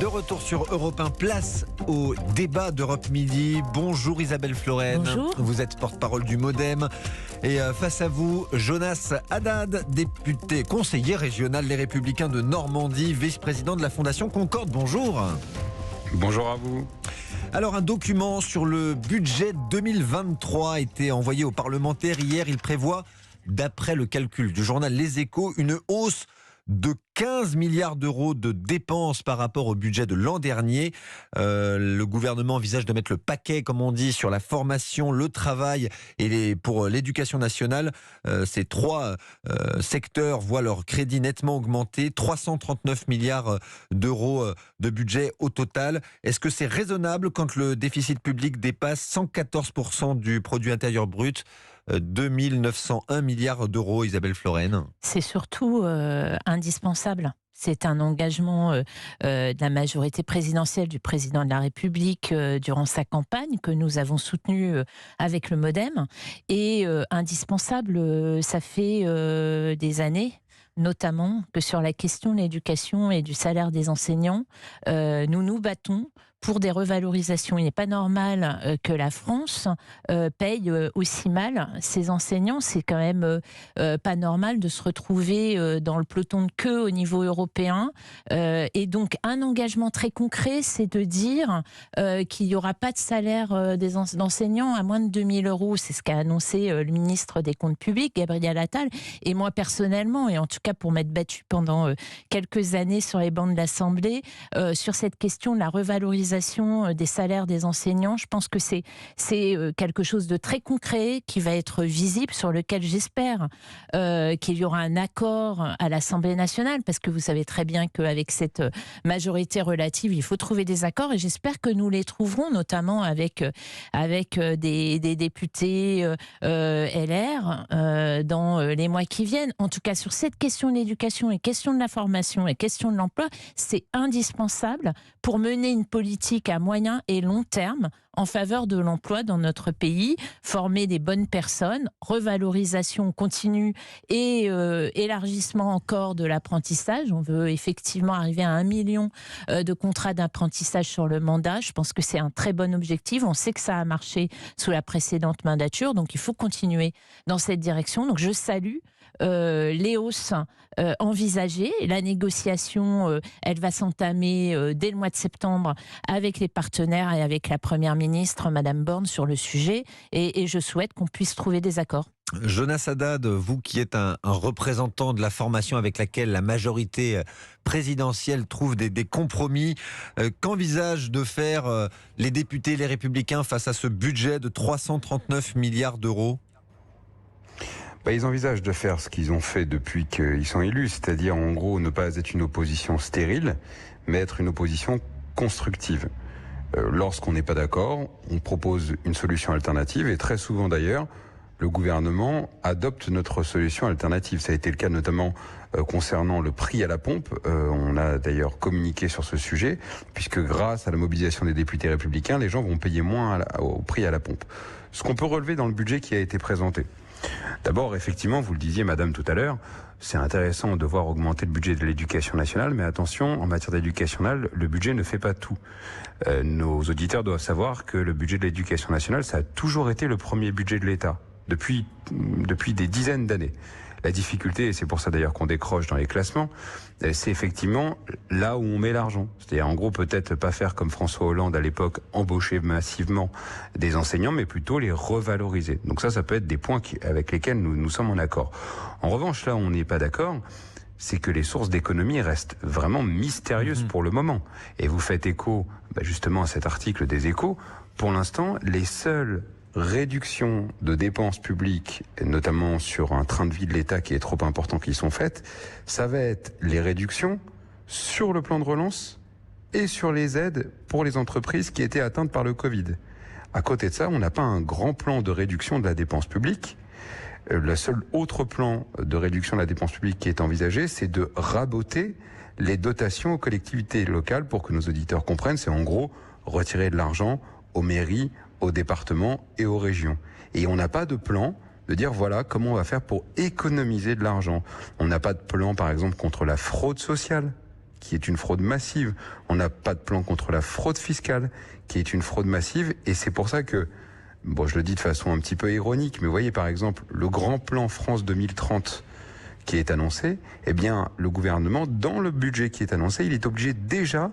De retour sur Europe 1, place au débat d'Europe Midi. Bonjour Isabelle Floren. Bonjour. Vous êtes porte-parole du MoDem. Et face à vous, Jonas Haddad, député conseiller régional Les Républicains de Normandie, vice-président de la Fondation Concorde. Bonjour. Bonjour à vous. Alors, un document sur le budget 2023 a été envoyé aux parlementaires hier. Il prévoit, d'après le calcul du journal Les Échos, une hausse de 15 milliards d'euros de dépenses par rapport au budget de l'an dernier. Le gouvernement envisage de mettre le paquet, comme on dit, sur la formation, le travail et pour l'éducation nationale. Ces trois secteurs voient leur crédit nettement augmenter. 339 milliards d'euros de budget au total. Est-ce que c'est raisonnable quand le déficit public dépasse 114% du produit intérieur brut ? 2901 milliards d'euros, Isabelle Floren. C'est surtout indispensable. C'est un engagement de la majorité présidentielle du président de la République durant sa campagne que nous avons soutenu avec le MoDem. Et indispensable, ça fait des années, notamment que sur la question de l'éducation et du salaire des enseignants, nous nous battons pour des revalorisations. Il n'est pas normal que la France paye aussi mal ses enseignants. C'est quand même pas normal de se retrouver dans le peloton de queue au niveau européen. Et donc, un engagement très concret, c'est de dire qu'il n'y aura pas de salaire d'enseignants à moins de 2 000 euros. C'est ce qu'a annoncé le ministre des Comptes publics, Gabriel Attal. Et moi, personnellement, et en tout cas pour m'être battue pendant quelques années sur les bancs de l'Assemblée, sur cette question de la revalorisation des salaires des enseignants, je pense que c'est quelque chose de très concret qui va être visible, sur lequel j'espère qu'il y aura un accord à l'Assemblée nationale, parce que vous savez très bien qu'avec cette majorité relative, il faut trouver des accords, et j'espère que nous les trouverons, notamment avec des députés LR dans les mois qui viennent. En tout cas, sur cette question de l'éducation et question de la formation et question de l'emploi, c'est indispensable pour mener une politique à moyen et long terme en faveur de l'emploi dans notre pays, former des bonnes personnes, revalorisation continue et élargissement encore de l'apprentissage. On veut effectivement arriver à 1 million de contrats d'apprentissage sur le mandat. Je pense que c'est un très bon objectif. On sait que ça a marché sous la précédente mandature, donc il faut continuer dans cette direction. Donc je salue les hausses envisagées. La négociation, elle va s'entamer dès le mois de septembre avec les partenaires et avec la Première ministre, Madame Borne, sur le sujet. Et je souhaite qu'on puisse trouver des accords. Jonas Haddad, vous qui êtes un représentant de la formation avec laquelle la majorité présidentielle trouve des compromis, qu'envisagent de faire les députés, les Républicains face à ce budget de 339 milliards d'euros ? Ils envisagent de faire ce qu'ils ont fait depuis qu'ils sont élus, c'est-à-dire en gros ne pas être une opposition stérile, mais être une opposition constructive. Lorsqu'on n'est pas d'accord, on propose une solution alternative, et très souvent d'ailleurs, le gouvernement adopte notre solution alternative. Ça a été le cas notamment concernant le prix à la pompe. On a d'ailleurs communiqué sur ce sujet, puisque grâce à la mobilisation des députés républicains, les gens vont payer moins au prix à la pompe. Ce qu'on peut relever dans le budget qui a été présenté. D'abord, effectivement, vous le disiez, madame, tout à l'heure, c'est intéressant de voir augmenter le budget de l'éducation nationale, mais attention, en matière d'éducation nationale, le budget ne fait pas tout. Nos auditeurs doivent savoir que le budget de l'éducation nationale, ça a toujours été le premier budget de l'État, depuis des dizaines d'années. La difficulté, et c'est pour ça d'ailleurs qu'on décroche dans les classements, c'est effectivement là où on met l'argent. C'est-à-dire en gros peut-être pas faire comme François Hollande à l'époque, embaucher massivement des enseignants, mais plutôt les revaloriser. Donc ça peut être des points avec lesquels nous sommes en accord. En revanche, là où on n'est pas d'accord, c'est que les sources d'économie restent vraiment mystérieuses pour le moment. Et vous faites écho justement à cet article des Échos. Pour l'instant, les seules réduction de dépenses publiques, notamment sur un train de vie de l'État qui est trop important, qui sont faites, ça va être les réductions sur le plan de relance et sur les aides pour les entreprises qui étaient atteintes par le Covid. À côté de ça, on n'a pas un grand plan de réduction de la dépense publique. Le seul autre plan de réduction de la dépense publique qui est envisagé, c'est de raboter les dotations aux collectivités locales. Pour que nos auditeurs comprennent, c'est en gros retirer de l'argent aux mairies, aux départements et aux régions. Et on n'a pas de plan de dire voilà comment on va faire pour économiser de l'argent. On n'a pas de plan, par exemple, contre la fraude sociale. qui est une fraude massive. On n'a pas de plan contre la fraude fiscale, qui est une fraude massive. Et c'est pour ça que, bon, je le dis de façon un petit peu ironique, mais vous voyez par exemple le grand plan France 2030 qui est annoncé, eh bien le gouvernement, dans le budget qui est annoncé, il est obligé déjà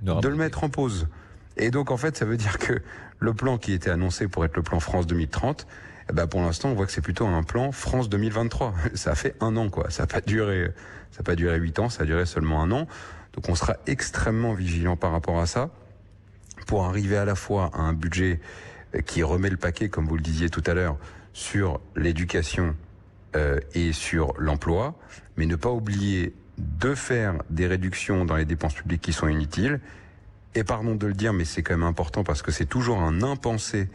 de le mettre en pause. Et donc en fait ça veut dire que le plan qui était annoncé pour être le plan France 2030, eh ben, pour l'instant on voit que c'est plutôt un plan France 2023. Ça a fait 1 an quoi, ça n'a pas duré 8 ans, ça a duré seulement 1 an. Donc on sera extrêmement vigilant par rapport à ça, pour arriver à la fois à un budget qui remet le paquet, comme vous le disiez tout à l'heure, sur l'éducation et sur l'emploi, mais ne pas oublier de faire des réductions dans les dépenses publiques qui sont inutiles. Et pardon de le dire, mais c'est quand même important parce que c'est toujours un impensé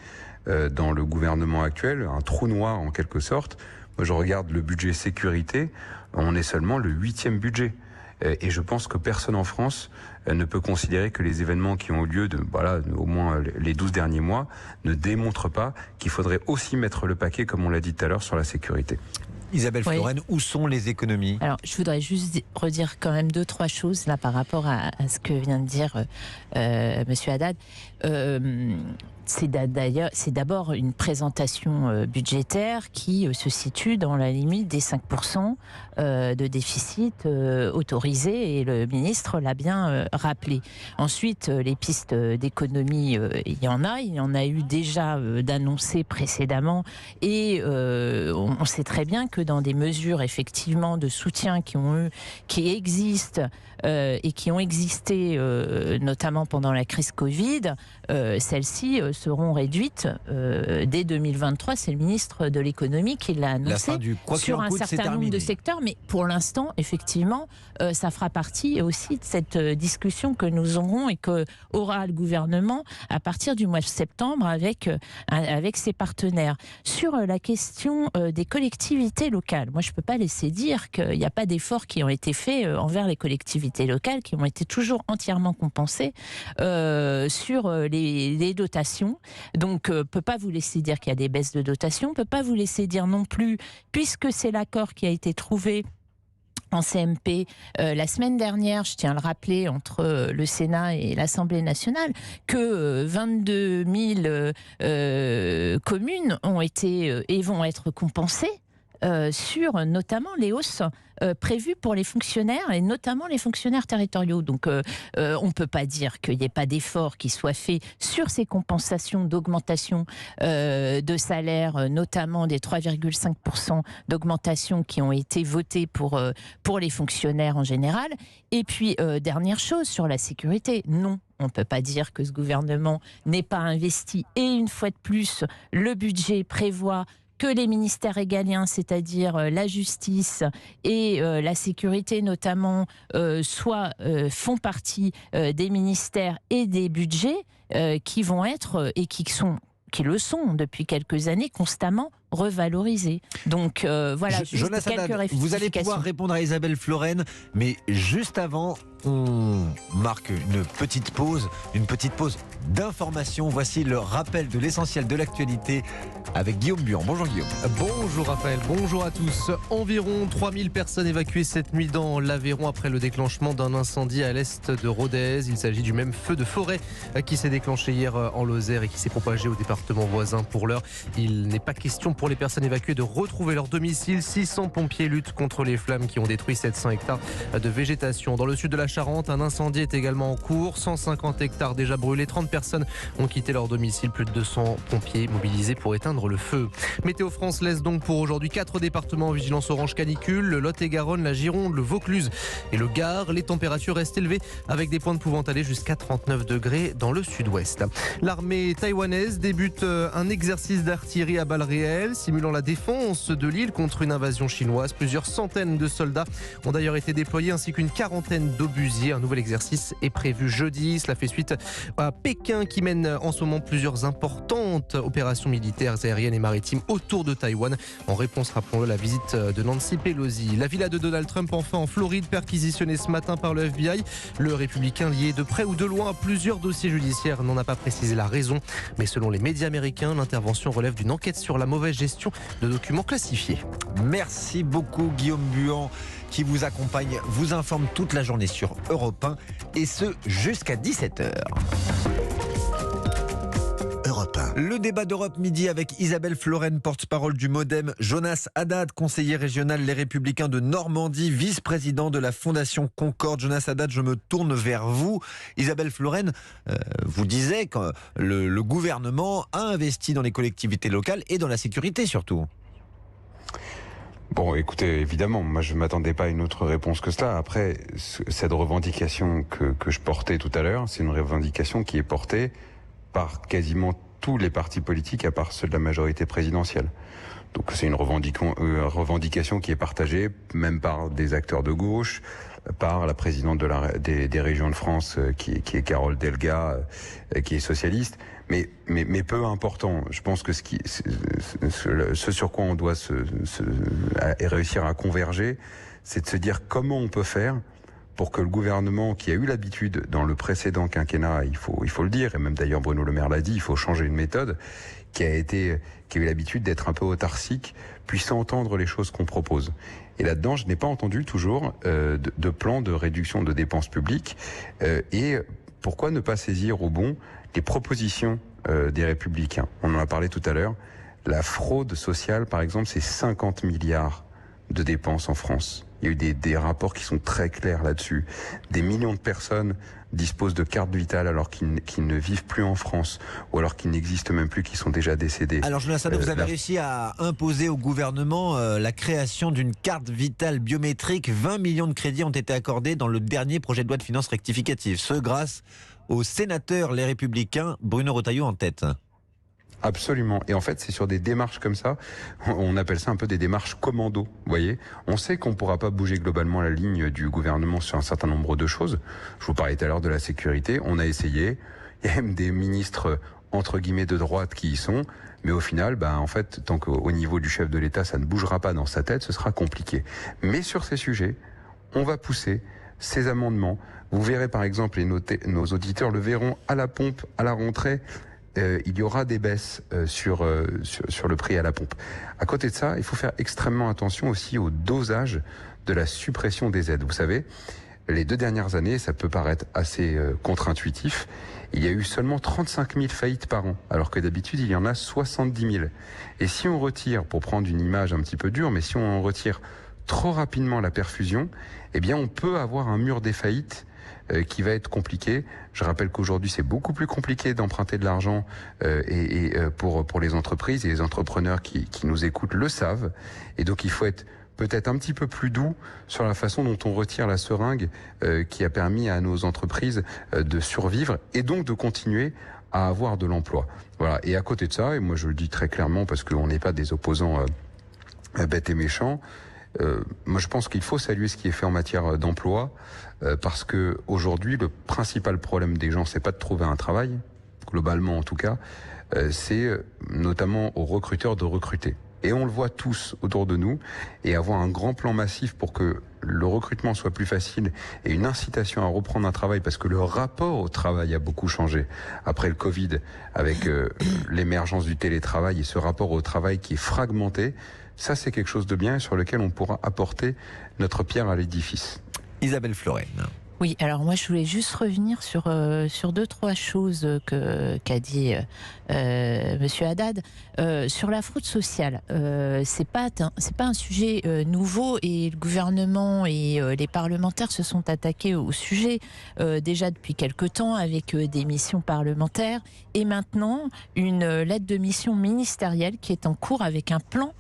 dans le gouvernement actuel, un trou noir en quelque sorte. Moi je regarde le budget sécurité, on est seulement le 8e budget. Et je pense que personne en France ne peut considérer que les événements qui ont eu lieu au moins les 12 derniers mois ne démontrent pas qu'il faudrait aussi mettre le paquet, comme on l'a dit tout à l'heure, sur la sécurité. Isabelle Florennes, où sont les économies ? Alors, je voudrais juste redire quand même 2-3 choses là par rapport à ce que vient de dire Monsieur Haddad. C'est d'abord une présentation budgétaire qui se situe dans la limite des 5% de déficit autorisé, et le ministre l'a bien rappelé. Ensuite, les pistes d'économie, il y en a eu déjà d'annoncées précédemment, et on sait très bien que dans des mesures effectivement de soutien qui existent et qui ont existé notamment pendant la crise Covid, celles-ci seront réduites dès 2023. C'est le ministre de l'économie qui l'a annoncé sur un certain nombre de secteurs. Mais pour l'instant, effectivement, ça fera partie aussi de cette discussion que nous aurons et que aura le gouvernement à partir du mois de septembre avec ses partenaires. Sur la question des collectivités locales, moi je ne peux pas laisser dire qu'il n'y a pas d'efforts qui ont été faits envers les collectivités locales, qui ont été toujours entièrement compensés sur les dotations. Donc, on ne peut pas vous laisser dire qu'il y a des baisses de dotations, on ne peut pas vous laisser dire non plus, puisque c'est l'accord qui a été trouvé en CMP la semaine dernière, je tiens à le rappeler, entre le Sénat et l'Assemblée nationale, que 22 000 communes ont été et vont être compensées sur notamment les hausses prévues pour les fonctionnaires, et notamment les fonctionnaires territoriaux. Donc on ne peut pas dire qu'il n'y ait pas d'effort qui soit fait sur ces compensations d'augmentation de salaire, notamment des 3,5% d'augmentation qui ont été votées pour les fonctionnaires en général. Et puis, dernière chose, sur la sécurité, non. On ne peut pas dire que ce gouvernement n'ait pas investi. Et une fois de plus, le budget prévoit que les ministères régaliens, c'est-à-dire la justice et la sécurité notamment, font partie des ministères et des budgets qui vont être et qui le sont depuis quelques années constamment revalorisés. Donc voilà, Jonas quelques Haddad, rectifications. vous allez pouvoir répondre à Isabelle Florennes, mais juste avant, on marque une petite pause d'information. Voici le rappel de l'essentiel de l'actualité avec Guillaume Buan. Bonjour Guillaume. Bonjour Raphaël, bonjour à tous. Environ 3000 personnes évacuées cette nuit dans l'Aveyron après le déclenchement d'un incendie à l'est de Rodez. Il s'agit du même feu de forêt qui s'est déclenché hier en Lozère et qui s'est propagé au département voisin. Pour l'heure, il n'est pas question pour les personnes évacuées de retrouver leur domicile. 600 pompiers luttent contre les flammes qui ont détruit 700 hectares de végétation. Dans le sud de la Charente, un incendie est également en cours. 150 hectares déjà brûlés. 30 personnes ont quitté leur domicile. Plus de 200 pompiers mobilisés pour éteindre le feu. Météo France laisse donc pour aujourd'hui 4 départements en vigilance orange canicule. Le Lot-et-Garonne, la Gironde, le Vaucluse et le Gard. Les températures restent élevées avec des pointes pouvant aller jusqu'à 39 degrés dans le sud-ouest. L'armée taïwanaise débute un exercice d'artillerie à balles réelles, simulant la défense de l'île contre une invasion chinoise. Plusieurs centaines de soldats ont d'ailleurs été déployés, ainsi qu'une quarantaine d'obusiers. Un nouvel exercice est prévu jeudi. Cela fait suite à Pékin qui mène en ce moment plusieurs importantes opérations militaires, aériennes et maritimes autour de Taïwan. En réponse, rappelons-le, la visite de Nancy Pelosi. La villa de Donald Trump, enfin en Floride, perquisitionnée ce matin par le FBI. Le républicain, lié de près ou de loin à plusieurs dossiers judiciaires, n'en a pas précisé la raison. Mais selon les médias américains, l'intervention relève d'une enquête sur la mauvaise gestion de documents classifiés. Merci beaucoup Guillaume Buan qui vous accompagne, vous informe toute la journée sur Europe 1 et ce jusqu'à 17h. Le débat d'Europe midi avec Isabelle Florennes, porte-parole du MoDem, Jonas Haddad, conseiller régional Les Républicains de Normandie, vice-président de la Fondation Concorde. Jonas Haddad, je me tourne vers vous. Isabelle Florennes, vous disiez que le gouvernement a investi dans les collectivités locales et dans la sécurité surtout. Bon, écoutez, évidemment, moi je ne m'attendais pas à une autre réponse que cela. Après, cette revendication que je portais tout à l'heure, c'est une revendication qui est portée par quasiment tous les partis politiques à part ceux de la majorité présidentielle. Donc c'est une revendication qui est partagée même par des acteurs de gauche, par la présidente des régions de France qui est Carole Delga, qui est socialiste. Mais peu important. Je pense que ce sur quoi on doit réussir à converger, c'est de se dire comment on peut faire pour que le gouvernement qui a eu l'habitude dans le précédent quinquennat, il faut le dire, et même d'ailleurs Bruno Le Maire l'a dit, il faut changer une méthode, qui a eu l'habitude d'être un peu autarcique, puisse entendre les choses qu'on propose. Et là-dedans, je n'ai pas entendu toujours de plan de réduction de dépenses publiques. Et pourquoi ne pas saisir au bon les propositions des Républicains? On en a parlé tout à l'heure. La fraude sociale, par exemple, c'est 50 milliards de dépenses en France. Il y a eu des rapports qui sont très clairs là-dessus. Des millions de personnes disposent de cartes vitales alors qu'ils ne vivent plus en France ou alors qu'ils n'existent même plus, qui sont déjà décédés. Alors Jonas Haddad, vous avez réussi à imposer au gouvernement la création d'une carte vitale biométrique. 20 millions de crédits ont été accordés dans le dernier projet de loi de finances rectificative. Ce grâce au sénateur Les Républicains, Bruno Retailleau en tête. Absolument. Et en fait, c'est sur des démarches comme ça, on appelle ça un peu des démarches commando, vous voyez. On sait qu'on ne pourra pas bouger globalement la ligne du gouvernement sur un certain nombre de choses. Je vous parlais tout à l'heure de la sécurité, on a essayé. Il y a même des ministres, entre guillemets, de droite qui y sont. Mais au final, en fait, tant qu'au niveau du chef de l'État, ça ne bougera pas dans sa tête, ce sera compliqué. Mais sur ces sujets, on va pousser ces amendements. Vous verrez par exemple, et nos auditeurs le verront à la pompe, à la rentrée, il y aura des baisses sur le prix à la pompe. À côté de ça, il faut faire extrêmement attention aussi au dosage de la suppression des aides. Vous savez, les 2 dernières années, ça peut paraître assez contre-intuitif, il y a eu seulement 35 000 faillites par an, alors que d'habitude, il y en a 70 000. Et si on retire, pour prendre une image un petit peu dure, mais si on retire trop rapidement la perfusion, eh bien on peut avoir un mur des faillites qui va être compliqué. Je rappelle qu'aujourd'hui, c'est beaucoup plus compliqué d'emprunter de l'argent pour les entreprises, et les entrepreneurs qui nous écoutent le savent. Et donc, il faut être peut-être un petit peu plus doux sur la façon dont on retire la seringue qui a permis à nos entreprises de survivre et donc de continuer à avoir de l'emploi. Voilà. Et à côté de ça, et moi je le dis très clairement parce qu'on n'est pas des opposants bêtes et méchants, moi je pense qu'il faut saluer ce qui est fait en matière d'emploi, parce que aujourd'hui le principal problème des gens, c'est pas de trouver un travail, globalement en tout cas, c'est notamment aux recruteurs de recruter. Et on le voit tous autour de nous, et avoir un grand plan massif pour que le recrutement soit plus facile et une incitation à reprendre un travail, parce que le rapport au travail a beaucoup changé après le Covid, avec l'émergence du télétravail et ce rapport au travail qui est fragmenté. Ça, c'est quelque chose de bien sur lequel on pourra apporter notre pierre à l'édifice. Isabelle Florennes. Oui, alors moi je voulais juste revenir sur 2-3 choses qu'a dit Monsieur Haddad sur la fraude sociale. C'est pas un sujet nouveau, et le gouvernement et les parlementaires se sont attaqués au sujet déjà depuis quelque temps avec des missions parlementaires, et maintenant une lettre de mission ministérielle qui est en cours, avec un plan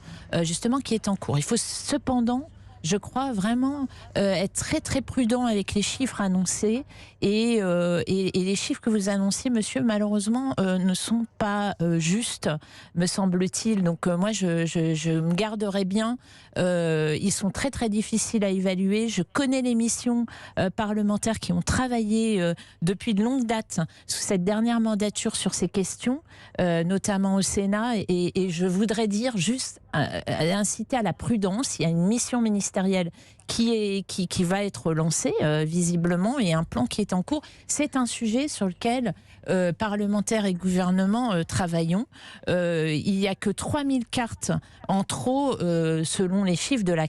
justement qui est en cours. Il faut cependant, je crois, vraiment être très très prudent avec les chiffres annoncés, et les chiffres que vous annonciez, monsieur, malheureusement ne sont pas justes, me semble-t-il. Donc moi je me garderai bien. Ils sont très très difficiles à évaluer. Je connais les missions parlementaires qui ont travaillé depuis de longues dates sous cette dernière mandature sur ces questions, notamment au Sénat, et je voudrais dire juste inciter à la prudence. Il y a une mission ministérielle qui va être lancé visiblement, et un plan qui est en cours. C'est un sujet sur lequel parlementaires et gouvernement travaillons. Il n'y a que 3000 cartes en trop selon les chiffres de la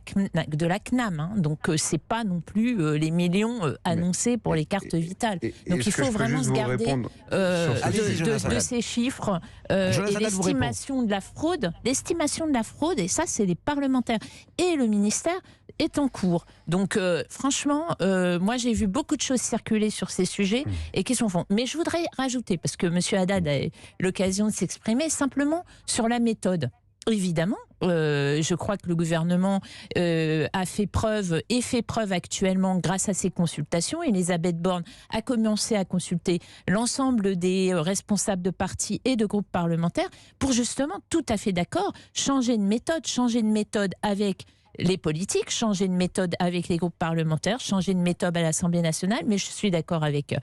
CNAM. Hein. Donc c'est pas non plus les millions annoncés pour les cartes vitales. Donc il faut vraiment se garder de ces chiffres et l'estimation de la fraude. L'estimation de la fraude, et ça c'est les parlementaires et le ministère, est en cours. Donc franchement, moi j'ai vu beaucoup de choses circuler sur ces sujets et qui sont fonds. Mais je voudrais rajouter, parce que M. Haddad a eu l'occasion de s'exprimer, simplement sur la méthode. Évidemment, je crois que le gouvernement a fait preuve et fait preuve actuellement grâce à ces consultations. Elisabeth Borne a commencé à consulter l'ensemble des responsables de partis et de groupes parlementaires pour justement, tout à fait d'accord, changer de méthode avec les politiques, changer de méthode avec les groupes parlementaires, changer de méthode à l'Assemblée nationale. Mais je suis d'accord avec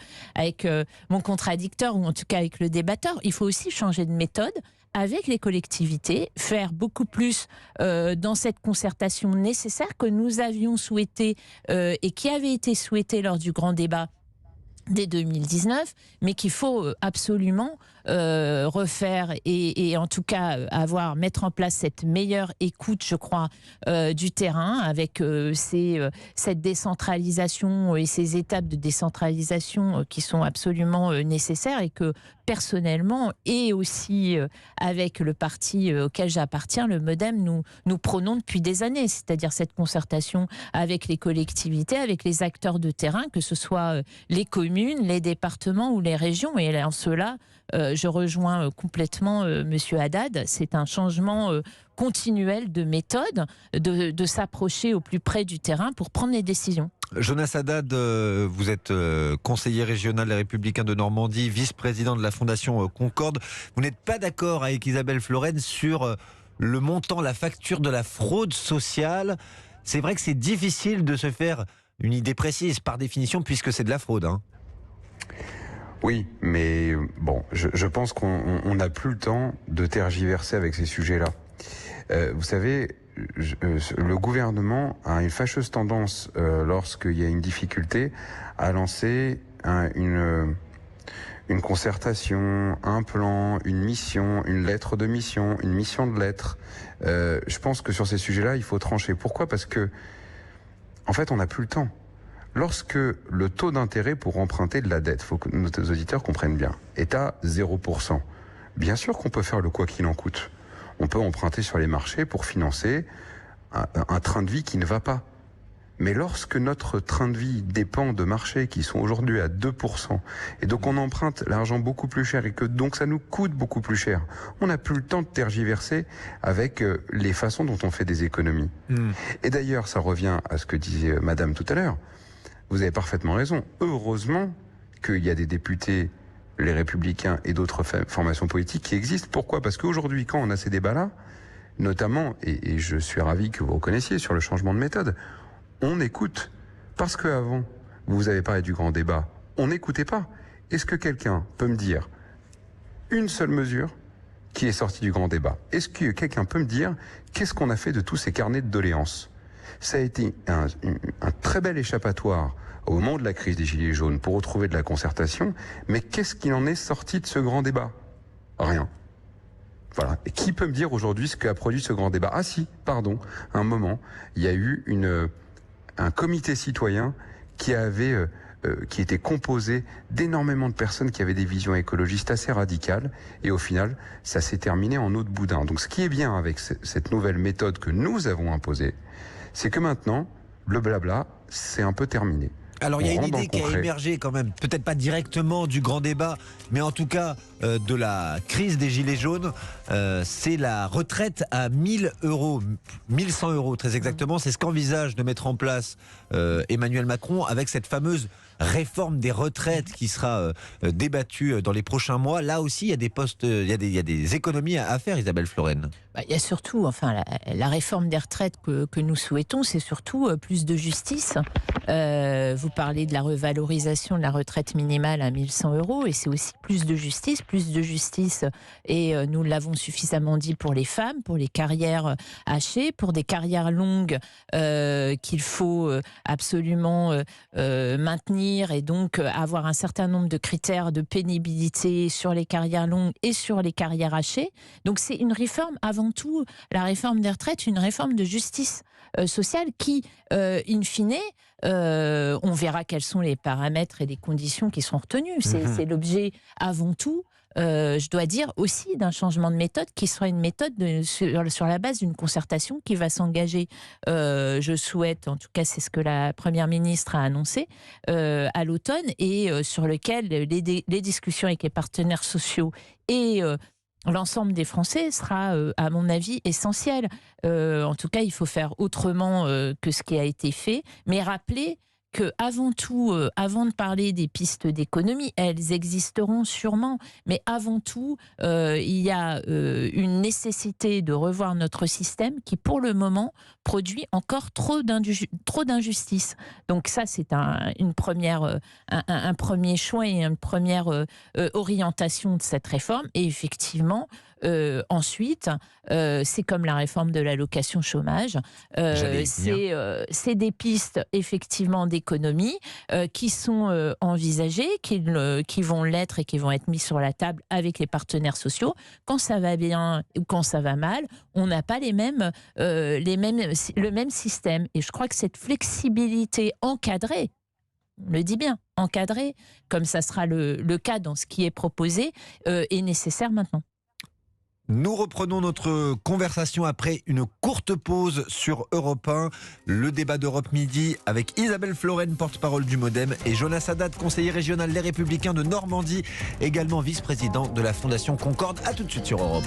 mon contradicteur, ou en tout cas avec le débatteur. Il faut aussi changer de méthode avec les collectivités, faire beaucoup plus dans cette concertation nécessaire que nous avions souhaité et qui avait été souhaitée lors du grand débat dès 2019, mais qu'il faut absolument refaire et en tout cas mettre en place cette meilleure écoute, je crois, du terrain, avec cette décentralisation et ces étapes de décentralisation qui sont absolument nécessaires, et que personnellement et aussi avec le parti auquel j'appartiens, le MoDem, nous prônons depuis des années, c'est-à-dire cette concertation avec les collectivités, avec les acteurs de terrain, que ce soit les communes, les départements ou les régions. Et en cela, je rejoins complètement Monsieur Haddad. C'est un changement continuel de méthode, de s'approcher au plus près du terrain pour prendre les décisions. Jonas Haddad, vous êtes conseiller régional des Républicains de Normandie, vice-président de la Fondation Concorde. Vous n'êtes pas d'accord avec Isabelle Florennes sur le montant, la facture de la fraude sociale. C'est vrai que c'est difficile de se faire une idée précise par définition, puisque c'est de la fraude. Hein. Oui, mais bon, je pense qu'on n'a plus le temps de tergiverser avec ces sujets-là. Vous savez, le gouvernement a une fâcheuse tendance, lorsqu'il y a une difficulté, à lancer une concertation, un plan, une mission, une lettre de mission, une mission de lettre. Je pense que sur ces sujets-là, il faut trancher. Pourquoi ? Parce que, en fait, on n'a plus le temps. Lorsque le taux d'intérêt pour emprunter de la dette, il faut que nos auditeurs comprennent bien, est à 0%. Bien sûr qu'on peut faire le quoi qu'il en coûte. On peut emprunter sur les marchés pour financer un train de vie qui ne va pas. Mais lorsque notre train de vie dépend de marchés qui sont aujourd'hui à 2%, et donc on emprunte l'argent beaucoup plus cher, et que donc ça nous coûte beaucoup plus cher, on n'a plus le temps de tergiverser avec les façons dont on fait des économies. Et d'ailleurs, ça revient à ce que disait Madame tout à l'heure. Vous avez parfaitement raison. Heureusement qu'il y a des députés, les Républicains et d'autres formations politiques qui existent. Pourquoi ? Parce qu'aujourd'hui, quand on a ces débats-là, notamment, et je suis ravi que vous reconnaissiez sur le changement de méthode, on écoute. Parce qu'avant, vous avez parlé du grand débat, on n'écoutait pas. Est-ce que quelqu'un peut me dire une seule mesure qui est sortie du grand débat ? Est-ce que quelqu'un peut me dire qu'est-ce qu'on a fait de tous ces carnets de doléances ? Ça a été un très bel échappatoire au moment de la crise des Gilets jaunes pour retrouver de la concertation. Mais qu'est-ce qu'il en est sorti de ce grand débat ? Rien. Voilà. Et qui peut me dire aujourd'hui ce qu'a produit ce grand débat ? Ah si, pardon, un moment, il y a eu un comité citoyen qui était composé d'énormément de personnes qui avaient des visions écologistes assez radicales, et au final, ça s'est terminé en eau de boudin. Donc ce qui est bien avec cette nouvelle méthode que nous avons imposée, c'est que maintenant, le blabla, c'est un peu terminé. Alors il y a une idée qui a émergé quand même, peut-être pas directement du grand débat, mais en tout cas de la crise des Gilets jaunes, c'est la retraite à 1000 euros, 1100 euros très exactement. C'est ce qu'envisage de mettre en place Emmanuel Macron avec cette fameuse réforme des retraites qui sera débattue dans les prochains mois. Là aussi, il y a des postes, il y a des économies à faire, Isabelle Florennes. Il y a surtout, la réforme des retraites que nous souhaitons, c'est surtout plus de justice. Vous parlez de la revalorisation de la retraite minimale à 1 100 € et c'est aussi plus de justice et nous l'avons suffisamment dit pour les femmes, pour les carrières hachées, pour des carrières longues qu'il faut absolument maintenir et donc avoir un certain nombre de critères de pénibilité sur les carrières longues et sur les carrières hachées. Donc c'est une réforme avant tout, la réforme des retraites, une réforme de justice sociale qui, in fine, on verra quels sont les paramètres et les conditions qui sont retenus. C'est l'objet avant tout, je dois dire, aussi d'un changement de méthode qui sera une méthode sur la base d'une concertation qui va s'engager, je souhaite, en tout cas c'est ce que la Première ministre a annoncé, à l'automne et sur lequel les discussions avec les partenaires sociaux et l'ensemble des Français sera, à mon avis, essentiel. En tout cas, il faut faire autrement que ce qui a été fait, mais rappeler que avant tout, avant de parler des pistes d'économie, elles existeront sûrement, mais avant tout, il y a une nécessité de revoir notre système qui, pour le moment, produit encore trop d'injustice. Donc ça, c'est un premier choix et une première orientation de cette réforme. Et effectivement, ensuite, c'est comme la réforme de l'allocation chômage. C'est des pistes, effectivement, d'économie qui sont envisagées, qui vont l'être et qui vont être mises sur la table avec les partenaires sociaux. Quand ça va bien ou quand ça va mal, on n'a pas le même système. Et je crois que cette flexibilité encadrée, on le dit bien, encadrée, comme ça sera le cas dans ce qui est proposé, est nécessaire maintenant. Nous reprenons notre conversation après une courte pause sur Europe 1. Le débat d'Europe Midi avec Isabelle Florennes, porte-parole du MoDem, et Jonas Haddad, conseiller régional Les Républicains de Normandie, également vice-président de la Fondation Concorde. À tout de suite sur Europe 1.